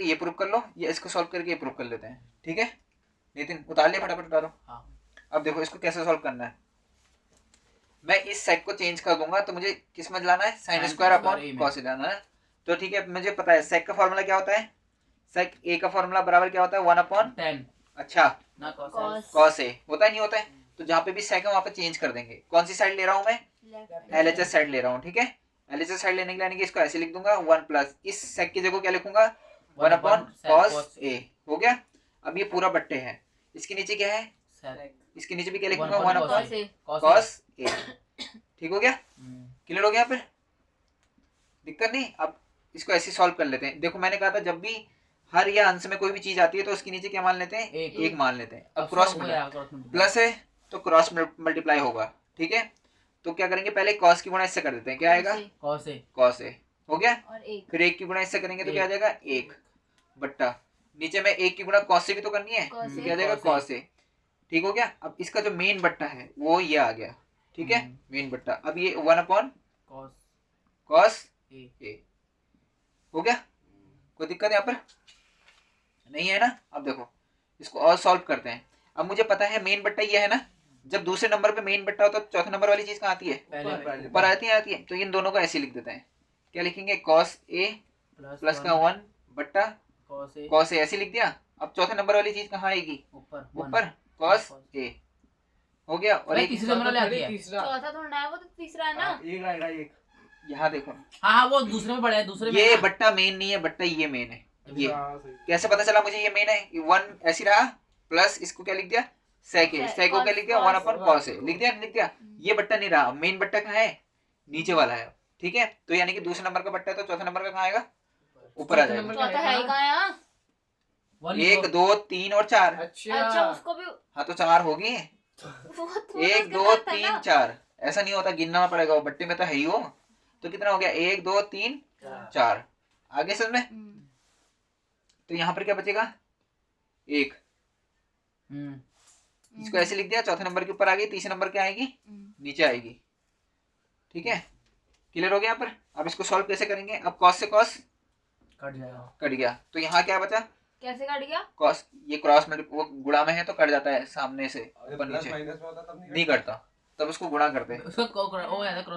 ये प्रूव कर लो, या इसको सॉल्व करके ये प्रूव कर लेते हैं। ठीक है नितिन, उतार लिया, फटाफट उतारो। हाँ। अब देखो इसको कैसे सॉल्व करना है। मैं इस सेक को चेंज कर दूंगा, तो मुझे किस में लाना है, साइन स्क्वायर अपॉन कॉस लाना है। तो ठीक है, मुझे पता है सेक का फॉर्मूला क्या होता है, सेक ए का फॉर्मूला बराबर क्या होता है, 1/10। अच्छा ना कॉस ए होता है, नहीं होता है, तो जहाँ पे भी सेक है वहाँ पे चेंज कर देंगे। कौन सी साइड ले रहा हूँ मैं, एलएचएस साइड ले रहा हूँ। ठीक है, एलएचएस साइड लेने के लिए इसको ऐसे लिख दूंगा 1 प्लस इस सेक की जगह क्या लिखूंगा 1/cos ए। हो गया। अब ये पूरा बट्टे है, इसके नीचे क्या है, इसके नीचे भी क्या लिखूंगा 1/cos ए। ठीक हो गया, क्लियर हो गया, यहाँ पे दिक्कत नहीं। अब इसको ऐसे सॉल्व कर लेते हैं। देखो मैंने कहा था जब भी हर या अंश में कोई भी चीज आती है तो उसके नीचे क्या मान लेते हैं, एक मान लेते हैं। अब क्रॉस प्लस है तो क्रॉस मल्टीप्लाई होगा। ठीक है, तो क्या करेंगे, पहले कॉस की गुणा इससे कर देते हैं, क्या आएगा कॉस ए। हो गया, फिर एक की गुणा इससे करेंगे तो क्या आ जाएगा एक बट्टा, नीचे में एक की गुणा कॉस से भी तो करनी है, तो क्या आ जाएगा कॉस ए। ठीक हो गया। अब इसका जो मेन बट्टा है वो ये आ गया। ठीक है, मेन बट्टा। अब ये 1/cos ए हो गया। कोई दिक्कत यहाँ पर नहीं है ना। अब देखो इसको और सॉल्व करते हैं। अब मुझे पता है मेन बट्टा ये है ना, जब दूसरे नंबर पे मेन बट्टा होता है तो चौथे नंबर वाली चीज कहाँ आती है, ऊपर आती है। तो इन दोनों को ऐसे लिख देते हैं, क्या लिखेंगे, cos a प्लस का 1 बट्टा cos a, ऐसे लिख दिया। अब चौथे नंबर वाली चीज कहाँ आएगी, ऊपर cos a। हो गया। और एक चौथा थोड़ा है, वो तो तीसरा है ना, एक यहाँ देखो, हाँ वो दूसरे में पड़ा है, दूसरे में ये बट्टा मेन नहीं है, बट्टा ये मेन है। ये कैसे पता चला मुझे ये मेन है, 1 ऐसी रहा प्लस इसको क्या लिख दिया सेक ए, सेक को क्या लिख दिया 1/cos ए, लिख दिया लिख दिया। ये बट्टा नहीं रहा, मेन बट्टा कहाँ है, नीचे वाला है। ठीक है, तो यानी कि दूसरे नंबर का बट्टा है तो चौथे नंबर का कहाँ आएगा, ऊपर आ जाएगा। चौथा है कहाँ यहाँ, 1 2 3 और 4। अच्छा उसको भी, हाँ तो 4 होगी, 1 2 3 4। ऐसा नहीं होता, गिनना पड़ेगा, वो बट्टे में तो है ही वो। तो कितना हो गया 1 2 3 4। आगे समझ में। तो यहाँ पर क्या बचेगा 1, इसको ऐसे लिख दिया, चौथे नंबर के ऊपर आ गई, तीसरे नंबर क्या आएगी नीचे आएगी। ठीक है, क्लियर हो गया यहाँ पर। अब इसको सॉल्व कैसे करेंगे, अब कॉस से कॉस कट गया, तो यहाँ क्या बचा, कैसे कट गया, कॉस ये क्रॉस में वो गुणा में है तो कट जाता है सामने से ऊपर नीचे, नहीं कटता, तब उसको गुणा करते हैं, क्रॉस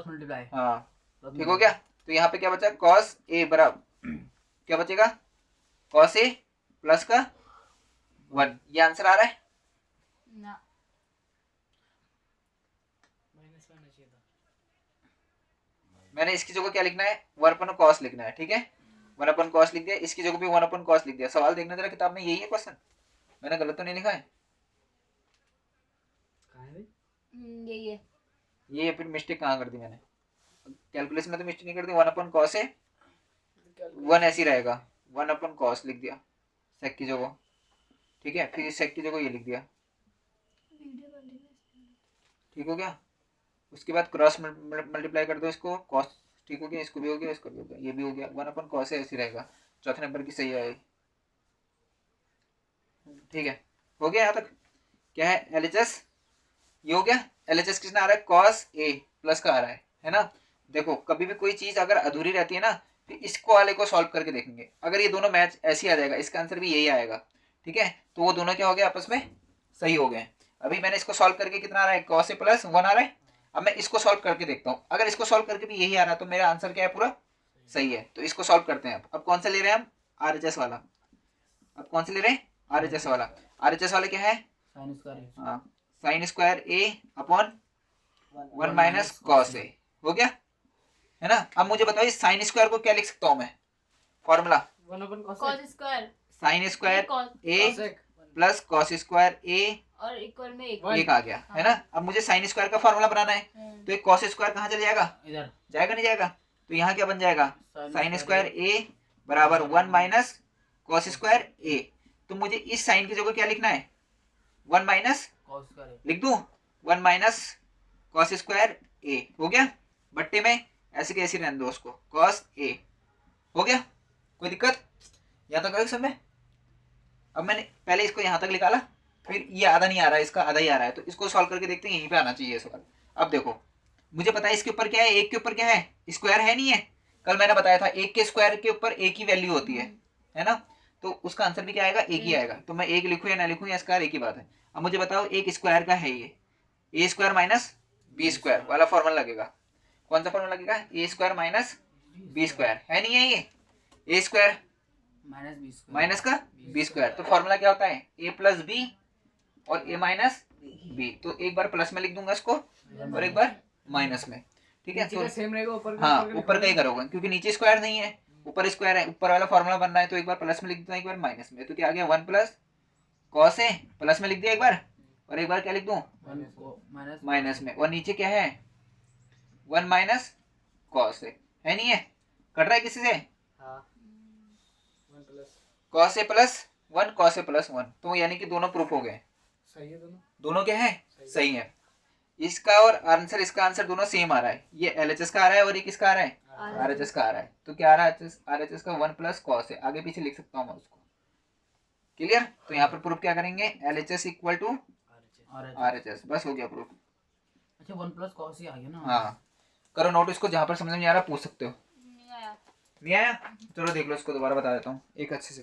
मल्टीप्लाई। हाँ ठीक हो गया। तो यहाँ पे क्या बचा cos a बराबर क्या बचेगा cos a प्लस का 1। ये आंसर आ रहा है ना, मैंने इसकी जगह क्या लिखना है 1/cos लिखना है। ठीक है, 1/cos लिख दिया, इसकी जगह भी 1/cos लिख दिया। सवाल देखना जरा किताब में, यही है क्वेश्चन, मैंने गलत तो नहीं लिखा है, यही है। ये फिर मिस्टेक कहाँ कर दी मैंने, कैलकुलेशन में तो मिस्टेक नहीं कर दी। 1/cos है, 1 ऐसी रहेगा, 1/cos लिख दिया सेक की जगह। ठीक है, फिर सेक की जगह ये लिख दिया। ठीक हो गया। उसके बाद क्रॉस मल्टीप्लाई कर दो इसको, cos। ठीक हो गया, इसको भी हो गया, इसको भी हो गया, ये भी हो गया। 1/cos है ऐसी रहेगा, चौथे नंबर की सही आएगी। ठीक है, हो गया यहाँ तक। क्या है LHS, ये हो गया। LHS किसने आ रहा है cos a प्लस का आ रहा है ना। देखो कभी भी कोई चीज अगर अधूरी रहती है ना, फिर इसको वाले को सॉल्व करके देखेंगे, अगर ये दोनों मैच ऐसे आ जाएगा, इसका आंसर भी यही आएगा। ठीक है, तो वो दोनों क्या हो गए आपस में सही हो गए। अभी मैंने इसको सॉल्व करके कितना आ रहा है cos a प्लस 1 आ रहा है। अब मैं इसको सॉल्व करके देखता हूँ, अगर इसको सॉल्व करके भी यही आ रहा है तो मेरा आंसर क्या है पूरा सही है। तो इसको सॉल्व करते हैं। अब कौन सा ले रहे हैं हम, RHS वाला। अब कौन सा ले रहे हैं RHS वाला। RHS वाला क्या है, sine square a upon 1 - cos a। हो गया है ना। अब मुझे बताओ साइन स्क्वायर को क्या लिख सकता हूँ मैं, formula cos square sine square a plus cos square a और इक्वल में एक आ गया है ना। अब मुझे साइन स्क्वायर का फॉर्मूला बनाना है, तो एक cos स्क्वायर कहाँ चले जाएगा, इधर जाएगा नहीं जाएगा। तो यहाँ क्या बन जाएगा साइन स्क्वायर a बराबर 1 - cos स्क्वायर a। तो मुझे इस साइन की जगह क्या लिखना है 1 - लिख दूं 1 - cos स्क्वायर a। हो गया, बट्टे में ऐसे कैसे रहने दो उसको cos a। हो गया, कोई दिक्कत यहाँ तक समय। अब मैंने पहले इसको यहाँ तक निकाला, फिर ये आधा नहीं आ रहा है, इसका आधा ही आ रहा है, तो इसको सॉल्व करके देखते हैं, यहीं पे आना चाहिए सवाल। अब देखो मुझे पता है इसके ऊपर क्या है, एक के ऊपर क्या है स्क्वायर है नहीं है, कल मैंने बताया था एक के स्क्वायर के ऊपर एक ही वैल्यू होती है ना। तो उसका आंसर भी क्या आएगा, एक ही आएगा। तो मैं एक लिखूं या ना लिखूं या स्क्वायर एक ही बात है। अब मुझे बताओ एक स्क्वायर का है ये, ए स्क्वायर माइनस बी स्क्वायर वाला फॉर्मूला लगेगा। कौन सा फॉर्मूला लगेगा, ए स्क्वायर माइनस बी स्क्वायर, है नहीं है ये, ए स्क्वायर माइनस 20 माइनस का बी स्क्वायर। तो फॉर्मूला क्या होता है, ए प्लस बी और ए माइनस बी। तो एक बार प्लस में लिख दूंगा इसको और एक बार माइनस में, ठीक है। तो सेम रहेगा ऊपर हाँ ऊपर का ही करोगे क्योंकि नीचे स्क्वायर नहीं है, ऊपर स्क्वायर है, ऊपर वाला फॉर्मूला बनना है। तो एक बार प्लस में लिख दूं एक बार माइनस में, तो क्या आ गया 1 प्लस कॉस है, प्लस में लिख दिया एक बार और एक बार क्या लिख दूं माइनस माइनस में। और नीचे क्या है 1 माइनस कॉस है नहीं है, कट रहा है किसी से, हाँ 1 plus cos A plus 1 cos A plus 1। तो यानी कि दोनों प्रूफ हो गए, सही है दोनों। दोनों क्या है सही है। इसका और आंसर, इसका आंसर दोनों सेम आ रहा है, ये एलएचएस का आ रहा है और ये किसका आ रहा है आरएचएस का आ रहा है। तो क्या आ रहा है आरएचएस का 1 प्लस कॉस है, आगे पीछे लिख सकता हूँ मैं उसको, क्लियर। तो यहाँ पर प्रूफ क्या करेंगे, एलएचएस इक्वल टू और आरएचएस, बस हो गया प्रूफ। अच्छा 1 प्लस कॉस ही आ गया ना। हाँ करो नोट इसको, जहाँ पर समझ में नहीं आ रहा पूछ सकते हो। नहीं आया। नहीं आया, चलो देख लो इसको, दोबारा बता देता हूँ एक अच्छे से।